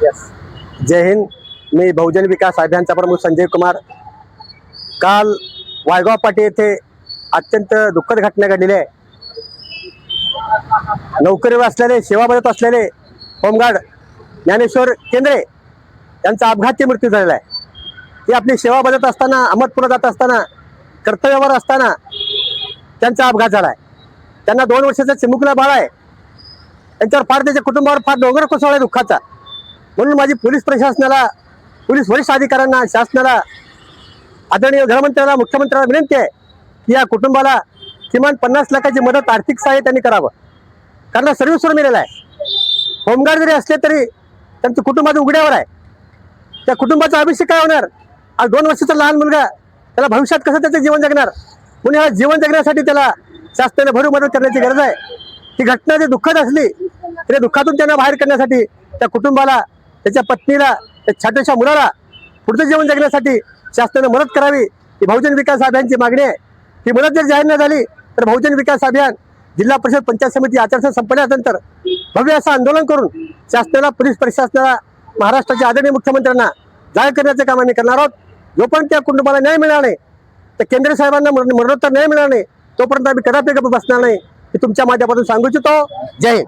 जय हिंद. मी बहुजन विकास अभियानचा प्रमुख संजय कुमार. काल वायगाव पाटी येथे अत्यंत दुःखद घटना घडलेली आहे. नोकरीवर असलेले, सेवा बजावत असलेले होमगार्ड ज्ञानेश्वर केंद्रे यांचा अपघाती मृत्यू झालेला आहे. ते आपली सेवा बजावत असताना, अहमदपूरला जात असताना, कर्तव्यावर असताना त्यांचा अपघात झाला आहे. त्यांना 2 वर्षाचा चिमुकला बाळ आहे. त्यांच्यावर फार, त्याच्या कुटुंबावर फार डोंगर कोसळला दुःखाचा. म्हणून माझी पोलीस प्रशासनाला, पोलीस वरिष्ठ अधिकाऱ्यांना, शासनाला, आदरणीय गृहमंत्र्याला, मुख्यमंत्र्याला विनंती आहे की या कुटुंबाला किमान 50 लाखाची मदत, आर्थिक सहाय्य त्यांनी करावं. कारण सर्व्हिसवर मिळालेला आहे. होमगार्ड जरी असले तरी त्यांचं कुटुंबाचं उघड्यावर आहे. त्या कुटुंबाचा आयुष्य काय होणार? आज 2 वर्षाचा लहान मुलगा, त्याला भविष्यात कसं त्याचं जीवन जगणार? म्हणून या जीवन जगण्यासाठी त्याला शासनाने भरीव मदत करण्याची गरज आहे. ही घटना जरी दुःखद असली तरी दुःखातून त्यांना बाहेर करण्यासाठी त्या कुटुंबाला, त्याच्या पत्नीला, त्या छोट्याशा मुलाला पुढचं जीवन जगण्यासाठी शासनाने मदत करावी, ही बहुजन विकास अभियानची मागणी आहे. ही मदत जर जाहीर न झाली तर बहुजन विकास अभियान जिल्हा परिषद पंचायत समिती आचारसंहिता संपल्यानंतर भव्य असं आंदोलन करून शासनाला, पोलीस प्रशासनाला, महाराष्ट्राच्या आदरणीय मुख्यमंत्र्यांना जाहीर करण्याचे काम आम्ही करणार आहोत. जोपर्यंत त्या कुटुंबाला न्याय मिळणार नाही, तर केंद्र साहेबांना मरणोत्तर न्याय मिळणार नाही, तोपर्यंत आम्ही कदापि गप्प बसणार नाही, हे तुमच्या माध्यमातून सांगू इच्छितो. जय हिंद.